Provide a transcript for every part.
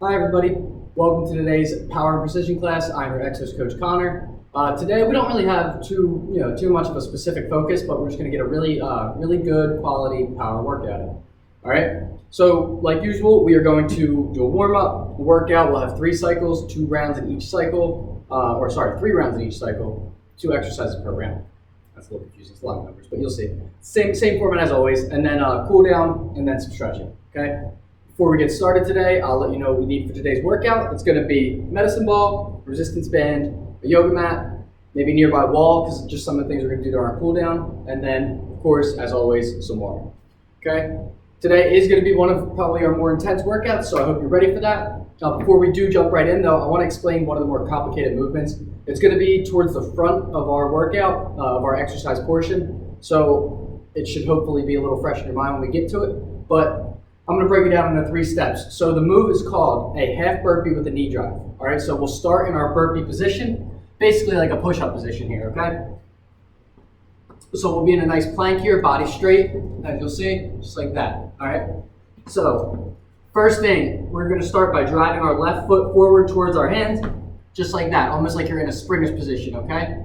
Hi everybody, welcome to today's Power and Precision class. I'm your Exos coach Connor. Today we don't really have too much of a specific focus, but we're just going to get a really good quality power workout in. All right. So like usual, we are going to do a warm up, workout. We'll have 3 cycles, 2 rounds in each cycle, 3 rounds in each cycle, 2 exercises per round. That's a little confusing. It's a lot of numbers, but you'll see. Same format as always, and then cool down and then some stretching. Okay. Before we get started today, I'll let you know what we need for today's workout. It's going to be medicine ball, resistance band, a yoga mat, maybe a nearby wall, because just some of the things we're going to do during our cool down, and then, of course, as always, some water. Okay? Today is going to be one of probably our more intense workouts, so I hope you're ready for that. Before we do jump right in, though, I want to explain one of the more complicated movements. It's going to be towards the front of our workout, of our exercise portion, so it should hopefully be a little fresh in your mind when we get to it, but I'm going to break it down into 3 steps. So the move is called a half burpee with a knee drive. All right, so we'll start in our burpee position, basically like a push-up position here, okay? So we'll be in a nice plank here, body straight, as you'll see, just like that, all right? So first thing, we're going to start by driving our left foot forward towards our hands, just like that, almost like you're in a sprinter's position, okay?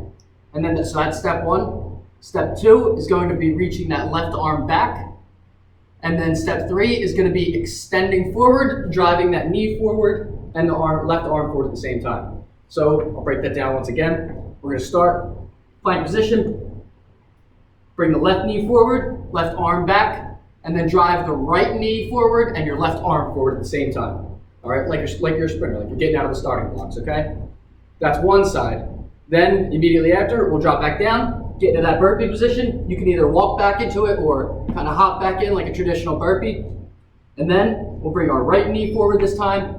And then, so that's step 1. Step 2 is going to be reaching that left arm back. And then step 3 is going to be extending forward, driving that knee forward, and the left arm forward at the same time. So I'll break that down once again. We're going to start plank position, bring the left knee forward, left arm back, and then drive the right knee forward and your left arm forward at the same time. All right, like you're a sprinter, like you're getting out of the starting blocks, okay? That's one side. Then immediately after, we'll drop back down, get into that burpee position. You can either walk back into it or kind of hop back in like a traditional burpee. And then we'll bring our right knee forward this time,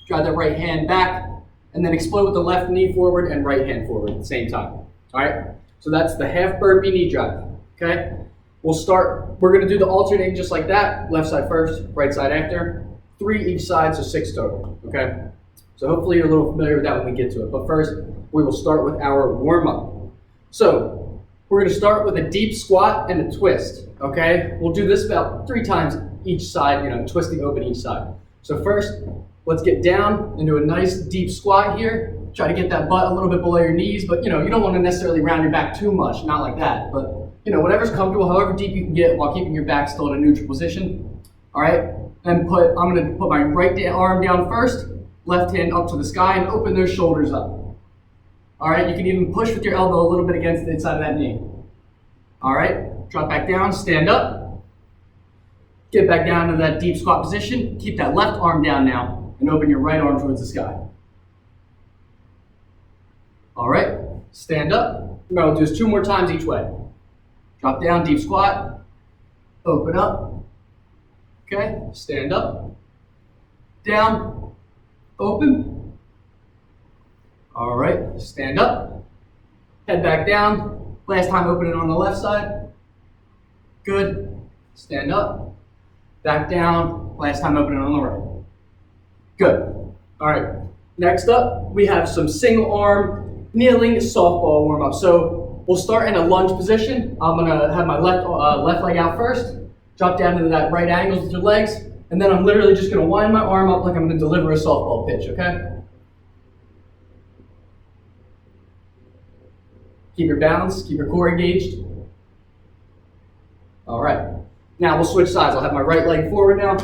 drive that right hand back, and then explode with the left knee forward and right hand forward at the same time. All right, so that's the half burpee knee drive, okay? We're gonna do the alternating just like that, left side first, right side after, 3 each side, so 6 total, okay? So hopefully you're a little familiar with that when we get to it. But first, we will start with our warm up. So we're going to start with a deep squat and a twist, okay? We'll do this about 3 times each side, twisting open each side. So first, let's get down into a nice deep squat here. Try to get that butt a little bit below your knees, but you don't want to necessarily round your back too much, not like that. But whatever's comfortable, however deep you can get while keeping your back still in a neutral position. All right, then I'm going to put my right arm down first, left hand up to the sky, and open those shoulders up. All right, you can even push with your elbow a little bit against the inside of that knee. All right, drop back down, stand up. Get back down to that deep squat position. Keep that left arm down now and open your right arm towards the sky. All right, stand up. We're going to do this 2 more times each way. Drop down, deep squat, open up. Okay, stand up, down, open. All right, stand up, head back down. Last time opening on the left side. Good, stand up, back down. Last time opening on the right. Good. All right, next up, we have some single arm kneeling softball warm up. So we'll start in a lunge position. I'm gonna have my left leg out first, drop down into that right angle with your legs, and then I'm literally just gonna wind my arm up like I'm gonna deliver a softball pitch, okay? Keep your balance, keep your core engaged. All right, now we'll switch sides. I'll have my right leg forward now.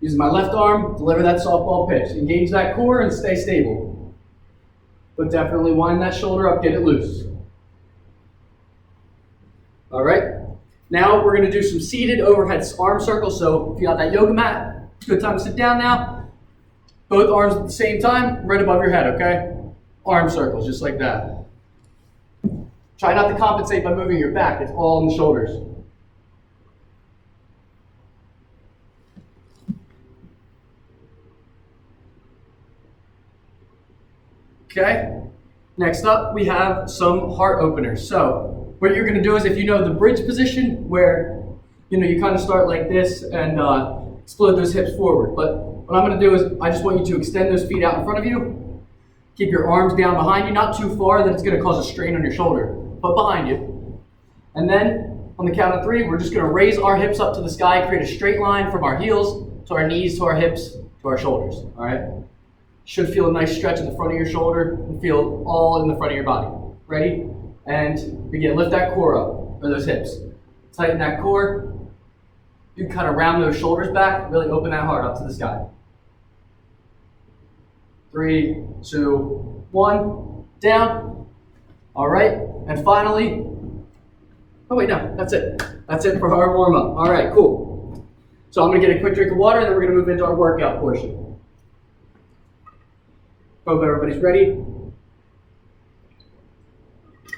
Using my left arm, deliver that softball pitch. Engage that core and stay stable. But definitely wind that shoulder up, get it loose. All right, now we're gonna do some seated overhead arm circles. So if you got that yoga mat, good time to sit down now. Both arms at the same time, right above your head, okay? Arm circles, just like that. Try not to compensate by moving your back. It's all in the shoulders. Okay. Next up, we have some heart openers. So what you're going to do is, if you know the bridge position, where you kind of start like this and explode those hips forward. But what I'm going to do is, I just want you to extend those feet out in front of you. Keep your arms down behind you, not too far that it's going to cause a strain on your shoulder, but behind you. And then on the count of 3, we're just going to raise our hips up to the sky, create a straight line from our heels to our knees to our hips to to our shoulders, all right? Should feel a nice stretch in the front of your shoulder and feel all in the front of your body. Ready? And begin. Lift that core up, or those hips. Tighten that core. You kind of round those shoulders back, really open that heart up to the sky. 3, 2, 1, down. All right, and finally, oh wait, no, that's it. That's it for our warm up. All right, cool. So I'm gonna get a quick drink of water, and then we're gonna move into our workout portion. Hope everybody's ready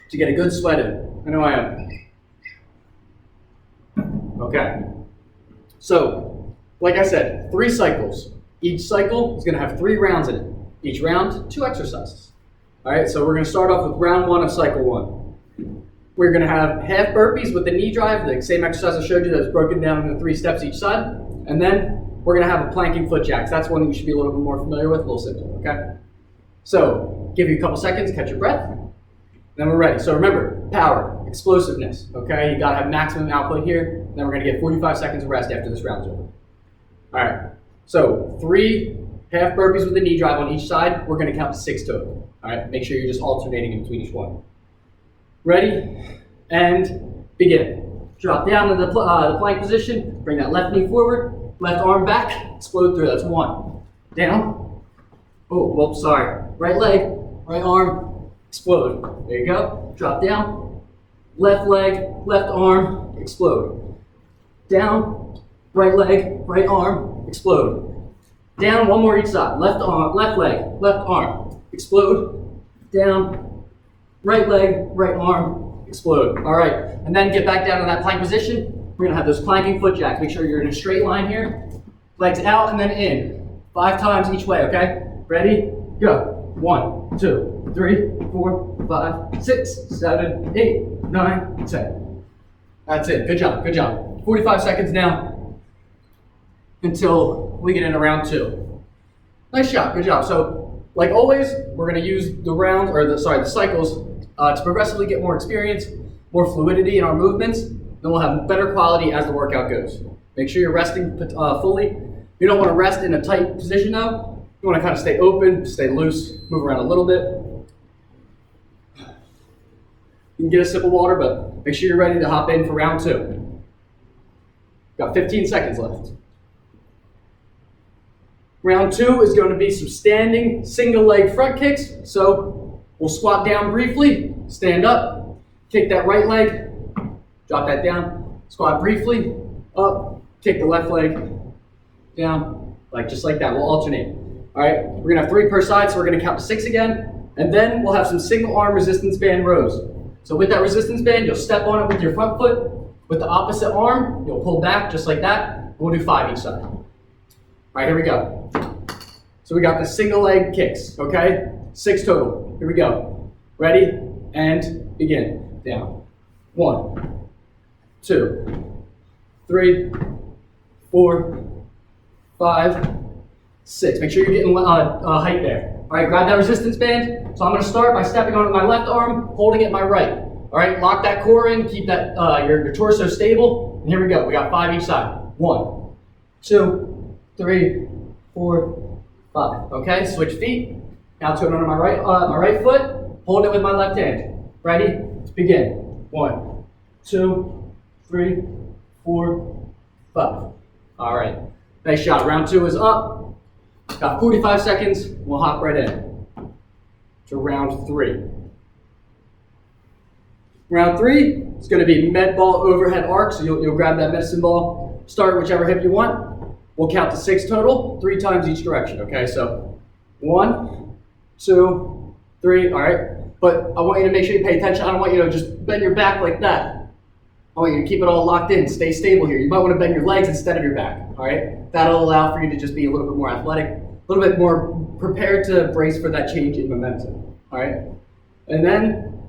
to get a good sweat in. I know I am. Okay. So, like I said, 3 cycles. Each cycle is going to have 3 rounds in it. Each round, 2 exercises. All right, so we're going to start off with round 1 of cycle 1. We're going to have half burpees with the knee drive, the same exercise I showed you that's broken down into 3 steps each side. And then we're going to have a planking foot jacks. That's one that you should be a little bit more familiar with, a little simpler, okay? So, give you a couple seconds, catch your breath. Then we're ready. So remember, power, explosiveness, okay? You gotta have maximum output here. Then we're gonna get 45 seconds of rest after this round's over. All right, so 3 half burpees with the knee drive on each side. We're gonna count to 6 total. All right, make sure you're just alternating in between each one. Ready? And begin. Drop down to the plank position. Bring that left knee forward. Left arm back. Explode through. That's 1. Down. Oh, whoops, sorry. Right leg, right arm. Explode. There you go. Drop down. Left leg, left arm, explode. Down. Right leg, right arm, explode. Down. One more each side. Left arm, left leg, left arm, explode. Down. Right leg, right arm, explode. All right. And then get back down to that plank position. We're gonna have those planking foot jacks. Make sure you're in a straight line here. Legs out and then in. 5 times each way. Okay. Ready? Go. 1, 2, 3, 4, 5, 6, 7, 8, 9, 10. That's it. Good job. Good job. 45 seconds now until we get into round 2. Nice job. Good job. So, like always, we're going to use the rounds, or the cycles, to progressively get more experience, more fluidity in our movements. Then we'll have better quality as the workout goes. Make sure you're resting fully. You don't want to rest in a tight position though. You want to kind of stay open, stay loose, move around a little bit. You can get a sip of water, but make sure you're ready to hop in for round 2. Got 15 seconds left. Round 2 is going to be some standing single leg front kicks. So we'll squat down briefly, stand up, kick that right leg, drop that down, squat briefly, up, kick the left leg, down, just like that. We'll alternate. All right, we're gonna have 3 per side, so we're gonna count to 6 again, and then we'll have some single arm resistance band rows. So with that resistance band, you'll step on it with your front foot. With the opposite arm, you'll pull back just like that. We'll do 5 each side. All right, here we go. So we got the single leg kicks, okay? 6 total. Here we go. Ready? And begin. Down. 1, 2, 3, 4, 5, 6. Make sure you're getting height there. All right, grab that resistance band. So I'm going to start by stepping on it with my left arm, holding it in my right. All right, lock that core in, keep that your torso stable. And here we go. We got 5 each side. 1, 2, 3, 4, 5. Okay, switch feet. Now turn on my right foot, hold it with my left hand. Ready? Begin. 1, 2, 3, 4, 5. All right, nice job. Round 2 is up. Got 45 seconds. We'll hop right in to round 3. Round 3 is going to be med ball overhead arc. So you'll grab that medicine ball, start whichever hip you want. We'll count to 6 total, 3 times each direction. Okay, so 1, 2, 3. All right, but I want you to make sure you pay attention. I don't want you to just bend your back like that. I want you to keep it all locked in, stay stable here. You might want to bend your legs instead of your back, all right? That'll allow for you to just be a little bit more athletic, a little bit more prepared to brace for that change in momentum, all right? And then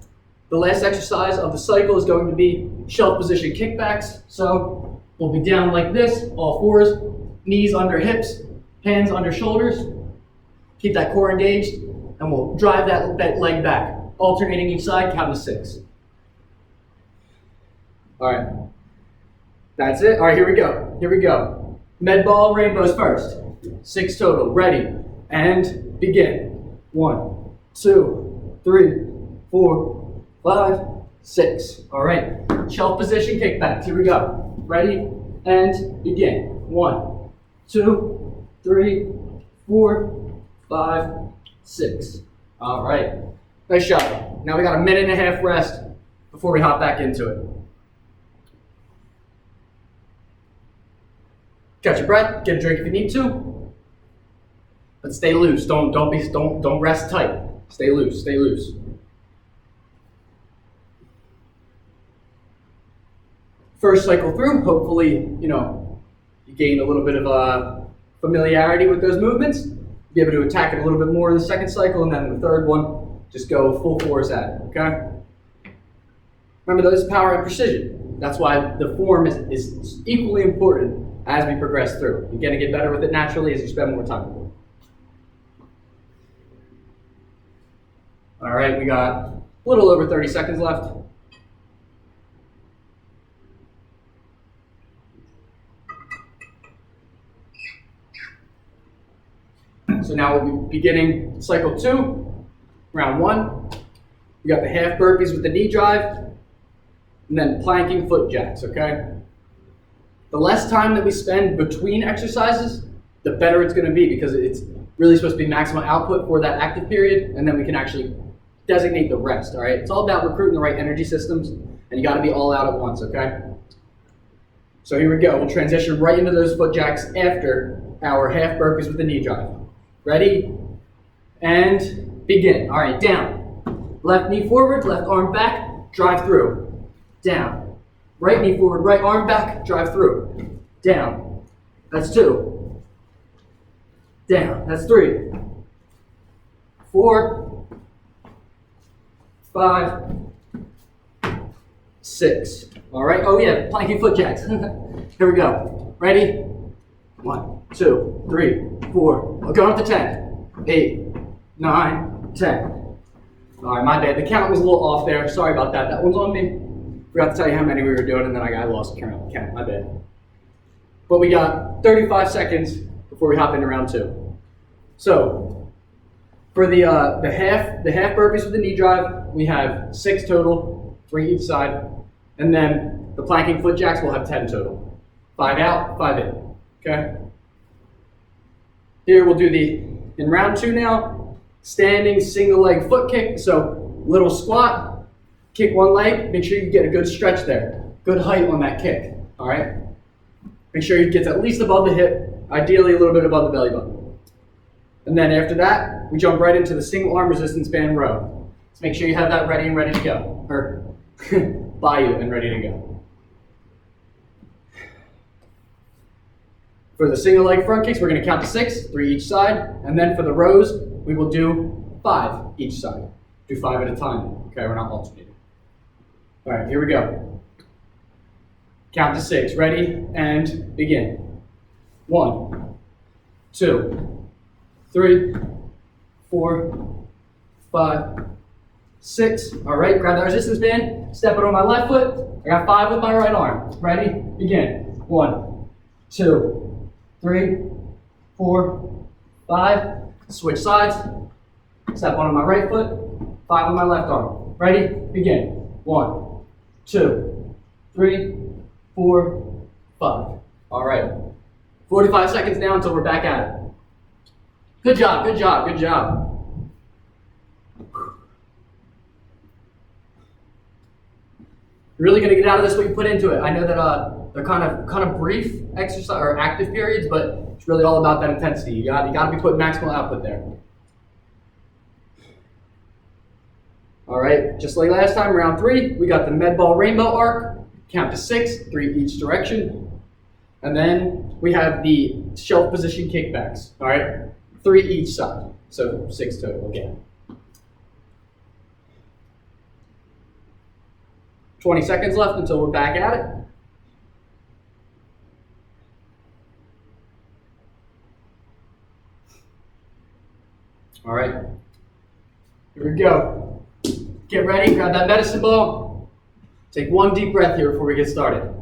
the last exercise of the cycle is going to be shelf position kickbacks. So we'll be down like this, all fours, knees under hips, hands under shoulders. Keep that core engaged, and we'll drive that leg back, alternating each side, count to 6. All right, that's it. All right, here we go. Med ball rainbows first. 6 total. Ready, and begin. 1, 2, 3, 4, 5, 6. All right, shelf position kickbacks. Here we go. Ready, and begin. 1, 2, 3, 4, 5, 6. All right, nice job. Now we got a minute and a half rest before we hop back into it. Catch your breath, get a drink if you need to, but stay loose. Don't rest tight. Stay loose, stay loose. First cycle through, hopefully, you gain a little bit of familiarity with those movements. Be able to attack it a little bit more in the second cycle, and then the third one, just go full force at it, okay? Remember, those power and precision. That's why the form is equally important as we progress through. You're going to get better with it naturally as you spend more time with it. All right, we got a little over 30 seconds left. So now we'll be beginning cycle 2, round 1. We got the half burpees with the knee drive, and then planking foot jacks, okay? The less time that we spend between exercises, the better it's going to be, because it's really supposed to be maximum output for that active period, and then we can actually designate the rest, all right? It's all about recruiting the right energy systems, and you got to be all out at once, okay? So here we go. We'll transition right into those foot jacks after our half burpees with the knee drive. Ready? And begin. All right, down. Left knee forward, left arm back, drive through. Down. Right knee forward, right arm back, drive through. Down. That's 2. Down. That's 3. 4. 5. 6. All right. Oh yeah, planking foot jacks. Here we go. Ready? 1, 2, 3, 4. We're going up to 10. 8, 9, 10. All right, my bad. The count was a little off there. Sorry about that. That one's on me. Forgot to tell you how many we were doing, and then I lost count. My bad. But we got 35 seconds before we hop into round 2. So for the half burpees with the knee drive, we have 6 total, 3 each side, and then the planking foot jacks will have 10 total. 5 out, 5 in. Okay. Here we'll do in round 2 now, standing single leg foot kick. So little squat. Kick one leg, make sure you get a good stretch there. Good height on that kick, all right? Make sure you get at least above the hip, ideally a little bit above the belly button. And then after that, we jump right into the single arm resistance band row. So make sure you have that ready and ready to go, or by you and ready to go. For the single leg front kicks, we're gonna count to 6, 3 each side, and then for the rows, we will do 5 each side. Do 5 at a time, okay? We're not alternating. All right, here we go. Count to 6. Ready, and begin. 1, 2, 3, 4, 5, 6. All right, grab that resistance band. Step it on my left foot. I got 5 with my right arm. Ready, begin. 1, 2, 3, 4, 5. Switch sides. Step on my right foot. 5 on my left arm. Ready, begin. 1, 2, 3, 4, 5. All right. 45 seconds now until we're back at it. Good job, good job, good job. You're really going to get out of this what you put into it. I know that they're kind of brief exercise or active periods, but it's really all about that intensity. You got to be putting maximal output there. All right, just like last time, round 3, we got the med ball rainbow arc. Count to 6, 3 each direction. And then we have the shelf position kickbacks. All right, 3 each side. So 6 total again. 20 seconds left until we're back at it. All right, here we go. Get ready, grab that medicine ball. Take one deep breath here before we get started.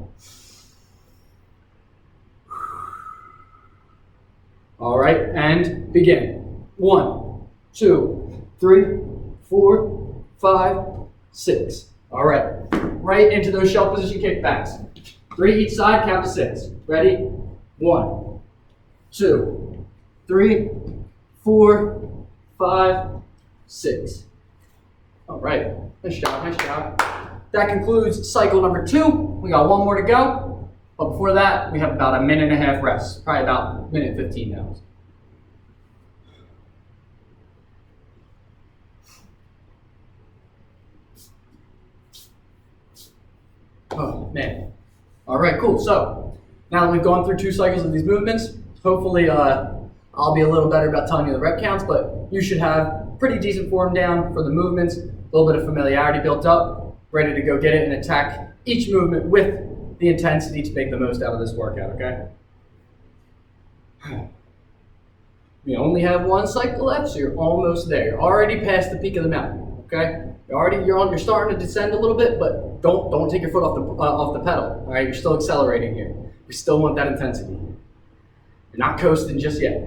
All right, and begin. 1, 2, 3, 4, 5, 6. All right, right into those shelf position kickbacks. 3 each side, count to 6. Ready? 1, 2, 3, 4, 5, 6. All right, nice job, nice job. That concludes cycle number 2. We got 1 more to go, but before that, we have about a minute and a half rest, probably about minute 15 now. Oh, man. All right, cool. So now that we've gone through 2 cycles of these movements, hopefully I'll be a little better about telling you the rep counts, but you should have pretty decent form down for the movements, a little bit of familiarity built up, ready to go get it and attack each movement with the intensity to make the most out of this workout, okay? We only have 1 cycle left, so you're almost there. You're already past the peak of the mountain, okay? You're starting to descend a little bit, but don't take your foot off the pedal. All right, you're still accelerating here. We still want that intensity. You're not coasting just yet.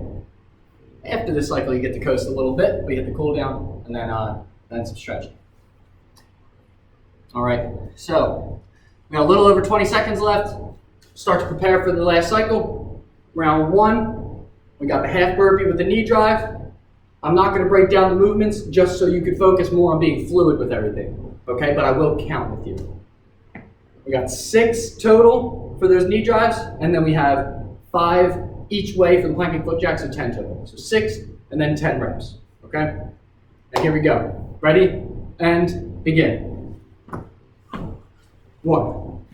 After this cycle, you get to coast a little bit. We get the cool down, and then some stretching. All right, so we got a little over 20 seconds left. Start to prepare for the last cycle. Round 1, we got the half burpee with the knee drive. I'm not going to break down the movements just so you can focus more on being fluid with everything, okay? But I will count with you. We got 6 total for those knee drives, and then we have 5 each way for the planking foot jacks, so 10 total. So 6 and then 10 reps, okay? Now here we go. Ready? And begin. 1,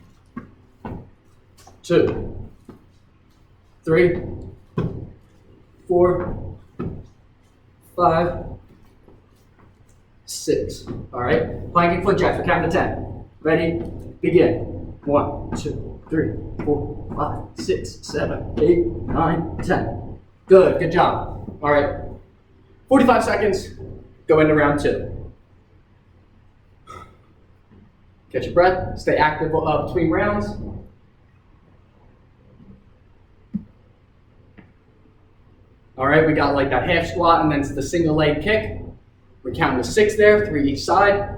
2, 3, 4, 5, 6. All right, planking foot jacks. We're counting to 10. Ready? Begin. 1, 2, 3, 4, 5, 6, 7, 8, 9, 10. Good job. All right, 45 seconds. Go into round 2. Catch your breath. Stay active between rounds. All right, we got like that half squat and then the single leg kick. We're counting to 6 there, 3 each side.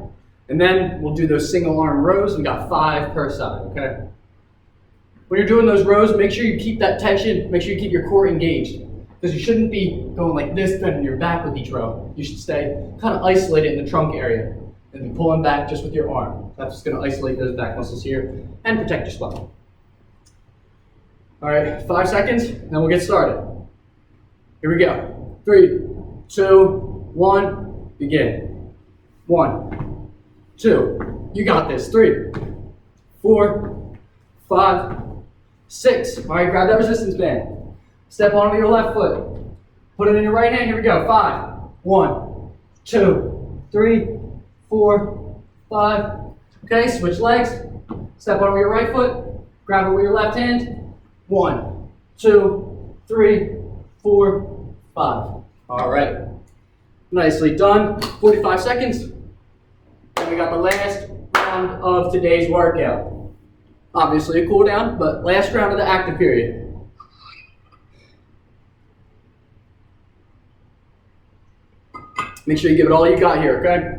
And then we'll do those single arm rows. We got 5 per side, okay? When you're doing those rows, make sure you keep that tension. Make sure you keep your core engaged. Because you shouldn't be going like this, bending your back with each row. You should stay kind of isolated in the trunk area and be pulling back just with your arm. That's just going to isolate those back muscles here and protect your spine. All right, 5 seconds, and then we'll get started. Here we go. 3, 2, 1, begin. 1, 2, you got this. 3, 4, 5, 6. All right, grab that resistance band. Step on with your left foot. Put it in your right hand. Here we go. 5, 1, 2, 3, 4, 5. Okay, switch legs. Step on with your right foot. Grab it with your left hand. 1, 2, 3, 4, 5. All right. Nicely done. 45 seconds. And we got the last round of today's workout. Obviously a cool down, but last round of the active period. Make sure you give it all you got here, okay?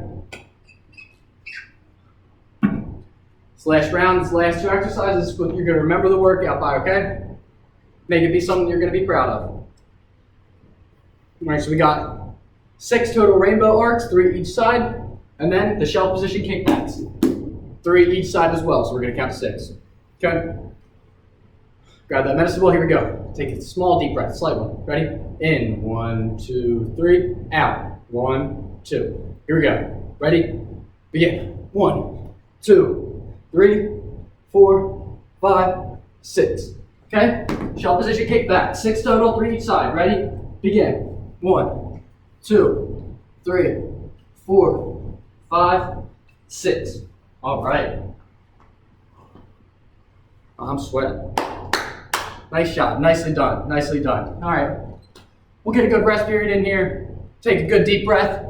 This last round, this last 2 exercises is what you're going to remember the workout by, okay? Make it be something you're going to be proud of. All right, so we got 6 total rainbow arcs, 3 each side, and then the shelf position kickbacks. 3 each side as well, so we're going to count to 6. Okay? Grab that medicine ball, here we go. Take a small deep breath, slight one. Ready? In, 1, 2, 3, out. 1, 2. Here we go. Ready? Begin. 1, 2, 3, 4, 5, 6. Okay? Shelf position kickback. 6 total, 3 each side. Ready? Begin. 1, 2, 3, 4, 5, 6. All right. I'm sweating. Nice shot. Nicely done. Nicely done. All right. We'll get a good rest period in here. Take a good deep breath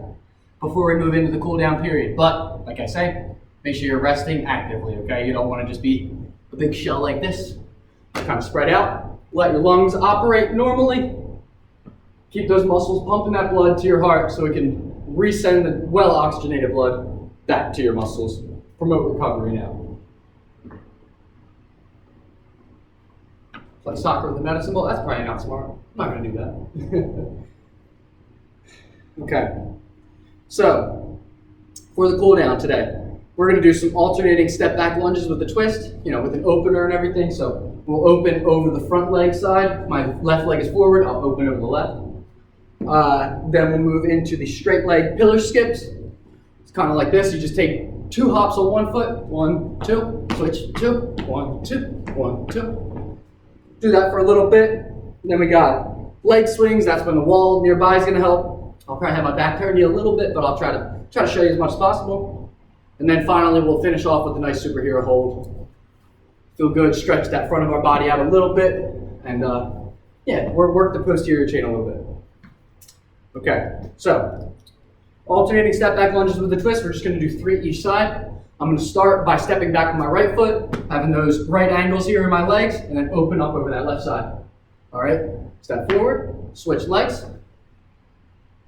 before we move into the cool down period. But, like I say, make sure you're resting actively, okay? You don't want to just be a big shell like this. Kind of spread out. Let your lungs operate normally. Keep those muscles pumping that blood to your heart so it can resend the well-oxygenated blood back to your muscles. Promote recovery now. Play soccer with a medicine ball? That's probably not smart. I'm not going to do that. Okay. So, for the cool down today, we're going to do some alternating step back lunges with a twist, with an opener and everything. So we'll open over the front leg side. My left leg is forward. I'll open over the left. Then we'll move into the straight leg pillar skips. It's kind of like this. You just take 2 hops on one foot. 1, 2, switch, 2, 1, 2, 1, 2. Do that for a little bit. Then we got leg swings. That's when the wall nearby is going to help. I'll probably have my back turned to you a little bit, but I'll try to show you as much as possible. And then finally, we'll finish off with a nice superhero hold. Feel good. Stretch that front of our body out a little bit, and work the posterior chain a little bit. Okay, so alternating step back lunges with a twist. We're just going to do 3 each side. I'm going to start by stepping back with my right foot, having those right angles here in my legs, and then open up over that left side. All right, step forward, switch legs,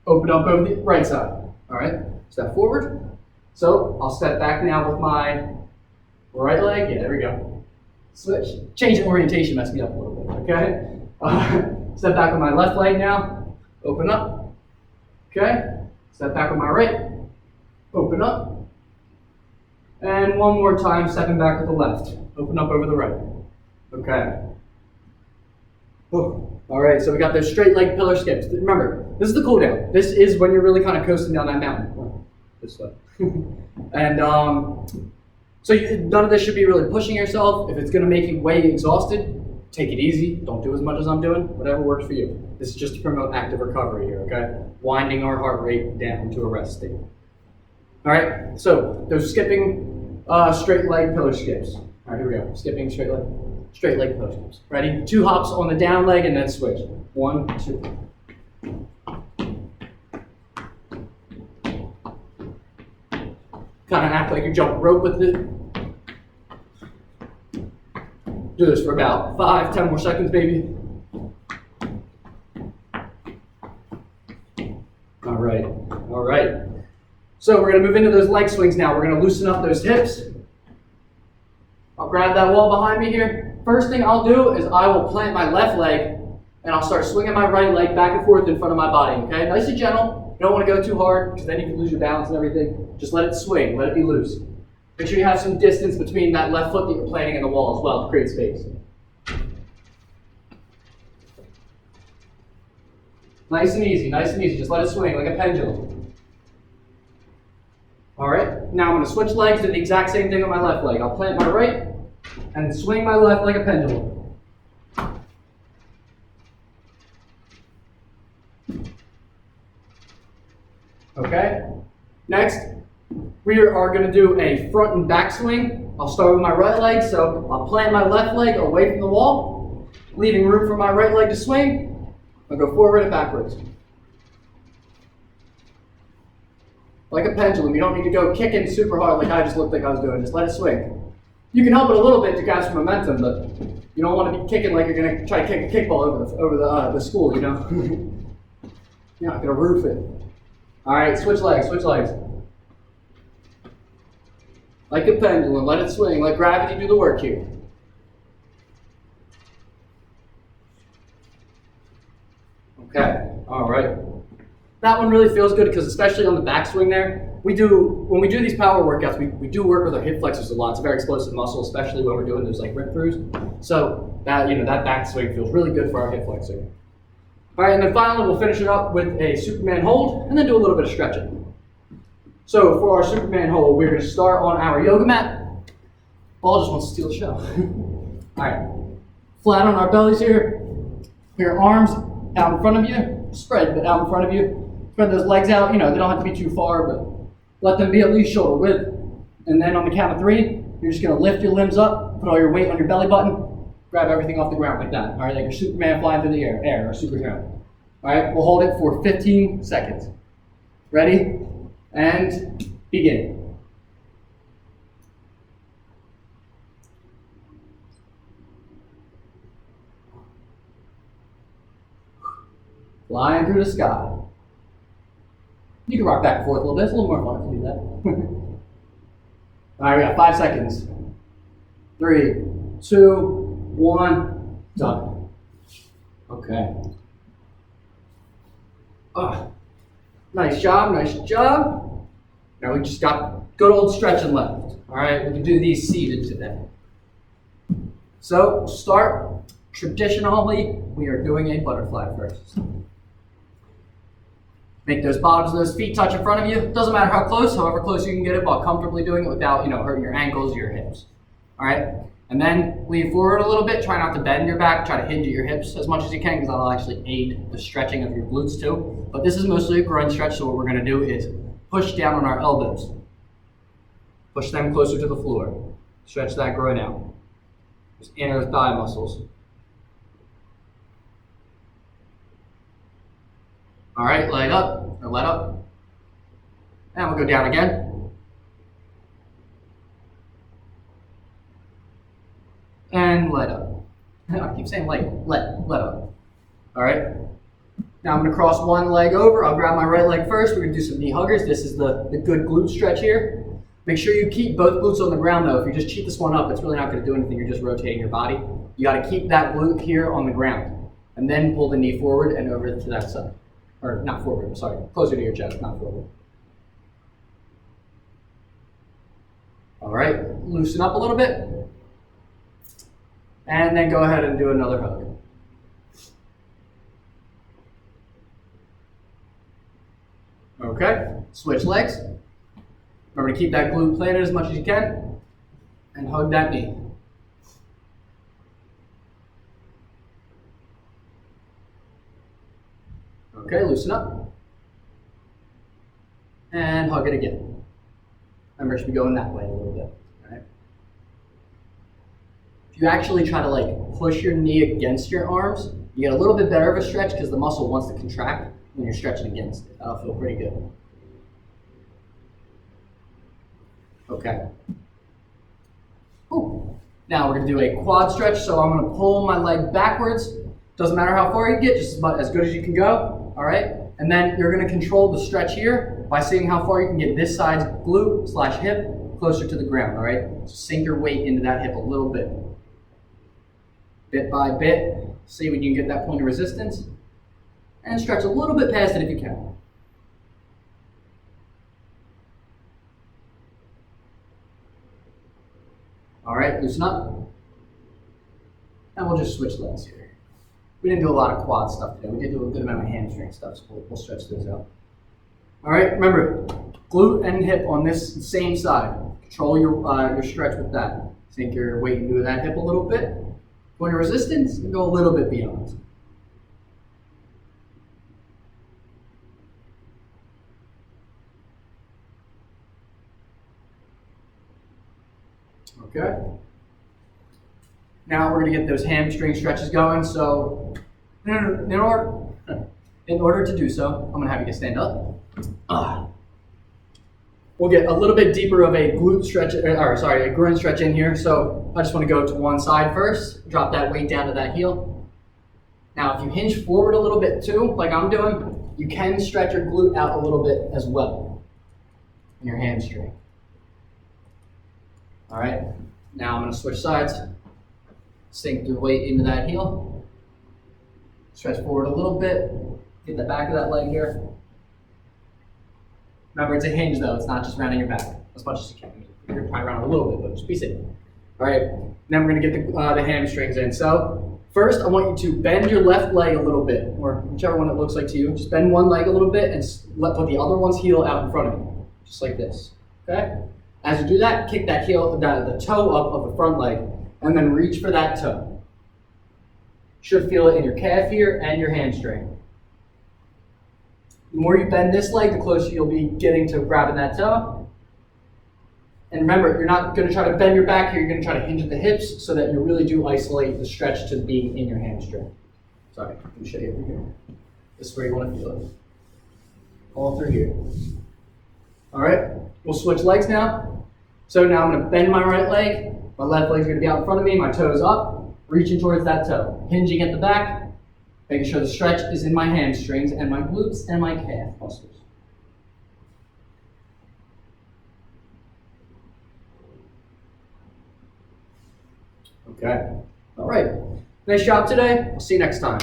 open up over the right side. All right, step forward. So I'll step back now with my right leg. Yeah, there we go. Switch. Change of orientation messed me up a little bit, okay? Step back with my left leg now. Open up. Okay? Step back with my right. Open up. And one more time, stepping back with the left. Open up over the right. Okay. All right, so we got those straight leg pillar skips. Remember, this is the cool down. This is when you're really kind of coasting down that mountain. This way. And so none of this should be really pushing yourself. If it's going to make you way exhausted, take it easy. Don't do as much as I'm doing. Whatever works for you. This is just to promote active recovery here, okay? Winding our heart rate down to a rest state. All right, so those skipping straight leg pillar skips. All right, here we go. Skipping straight leg pillar skips. Ready? 2 hops on the down leg and then switch. 1, 2. Kind of act like you're jumping rope with it. Do this for about 5, 10 more seconds, baby. All right. So we're going to move into those leg swings now. We're going to loosen up those hips. I'll grab that wall behind me here. First thing I'll do is I will plant my left leg and I'll start swinging my right leg back and forth in front of my body, okay? Nice and gentle. You don't want to go too hard because then you can lose your balance and everything. Just let it swing, let it be loose. Make sure you have some distance between that left foot that you're planting and the wall as well to create space. Nice and easy, just let it swing like a pendulum. All right, now I'm going to switch legs, do the exact same thing on my left leg. I'll plant my right and swing my left like a pendulum. Okay, next we are going to do a front and back swing. I'll start with my right leg, so I'll plant my left leg away from the wall, leaving room for my right leg to swing. I'll go forward and backwards. Like a pendulum, you don't need to go kicking super hard like I just looked like I was doing. Just let it swing. You can help it a little bit to catch some momentum, but you don't want to be kicking like you're going to try to kick a kickball over the school, you know? You're not going to roof it. All right, switch legs. Like a pendulum, let it swing. Let gravity do the work here. Okay, all right. That one really feels good because especially on the backswing there, when we do these power workouts, we do work with our hip flexors a lot. It's a very explosive muscle, especially when we're doing those like rip throughs. So that that backswing feels really good for our hip flexor. All right, and then finally we'll finish it up with a Superman hold and then do a little bit of stretching. So for our Superman hold, we're going to start on our yoga mat. Ball just wants to steal the show. All right, flat on our bellies here. Your arms out in front of you, spread out in front of you. Spread those legs out, they don't have to be too far, but let them be at least shoulder width. And then on the count of 3, you're just going to lift your limbs up, put all your weight on your belly button, grab everything off the ground like that. All right, like your Superman flying through the air, or superhero. All right, we'll hold it for 15 seconds. Ready? And begin. Flying through the sky. You can rock back and forth a little bit. It's a little more fun if you do that. All right, we got 5 seconds. 3, 2, 1, done. Okay. Nice job, nice job. Now we just got good old stretching left. All right, we can do these seated today. So, start. Traditionally, we are doing a butterfly first. Make those bottoms of those feet touch in front of you. Doesn't matter how close, however close you can get it while comfortably doing it without, hurting your ankles, your hips. All right? And then lean forward a little bit. Try not to bend your back. Try to hinge at your hips as much as you can because that'll actually aid the stretching of your glutes too. But this is mostly a groin stretch, so what we're going to do is push down on our elbows. Push them closer to the floor. Stretch that groin out. Those inner thigh muscles. All right, leg up, or let up. And we'll go down again. And let up. I keep saying let up. All right. Now I'm gonna cross one leg over. I'll grab my right leg first. We're gonna do some knee huggers. This is the good glute stretch here. Make sure you keep both glutes on the ground though. If you just cheat this one up, it's really not gonna do anything. You're just rotating your body. You gotta keep that glute here on the ground. And then pull the knee forward and over to that side. Or not forward, sorry, closer to your chest, not forward. All right, loosen up a little bit. And then go ahead and do another hug. Okay, switch legs. Remember to keep that glute planted as much as you can. And hug that knee. Okay, loosen up. And hug it again. Remember, it should be going that way a little bit. All right. If you actually try to push your knee against your arms, you get a little bit better of a stretch because the muscle wants to contract when you're stretching against it. That'll feel pretty good. Okay. Ooh. Now we're going to do a quad stretch. So I'm going to pull my leg backwards. Doesn't matter how far you get, just about as good as you can go. All right, and then you're going to control the stretch here by seeing how far you can get this side's glute / hip closer to the ground. All right, so sink your weight into that hip a little bit by bit. See when you can get that point of resistance, and stretch a little bit past it if you can. All right, loosen up, and we'll just switch legs here. We didn't do a lot of quad stuff today. We did do a good amount of hamstring stuff, so we'll stretch those out. All right, remember, glute and hip on this same side. Control your stretch with that. Sink your weight into that hip a little bit. Point of resistance, and go a little bit beyond. Okay. Now we're going to get those hamstring stretches going. So in order to do so, I'm going to have you guys stand up. We'll get a little bit deeper of a glute stretch, a groin stretch in here. So I just want to go to one side first. Drop that weight down to that heel. Now if you hinge forward a little bit too, like I'm doing, you can stretch your glute out a little bit as well in your hamstring. All right. Now I'm going to switch sides. Sink the weight into that heel. Stretch forward a little bit. Get the back of that leg here. Remember, it's a hinge though. It's not just rounding your back as much as you can. You're probably round a little bit, but just be safe. All right. Then we're going to get the hamstrings in. So first, I want you to bend your left leg a little bit, or whichever one it looks like to you. Just bend one leg a little bit and put the other one's heel out in front of you, just like this. Okay. As you do that, kick that heel, the toe up of the front leg. And then reach for that toe. Should feel it in your calf here and your hamstring. The more you bend this leg, the closer you'll be getting to grabbing that toe. And remember, you're not going to try to bend your back here. You're going to try to hinge at the hips so that you really do isolate the stretch to being in your hamstring. Sorry, let me show you over here. This is where you want to feel it. All through here. All right, we'll switch legs now. So now I'm going to bend my right leg. My left leg's going to be out in front of me, my toes up, reaching towards that toe. Hinging at the back, Making sure the stretch is in my hamstrings and my glutes and my calf muscles. Okay. All right. Nice job today. I'll see you next time.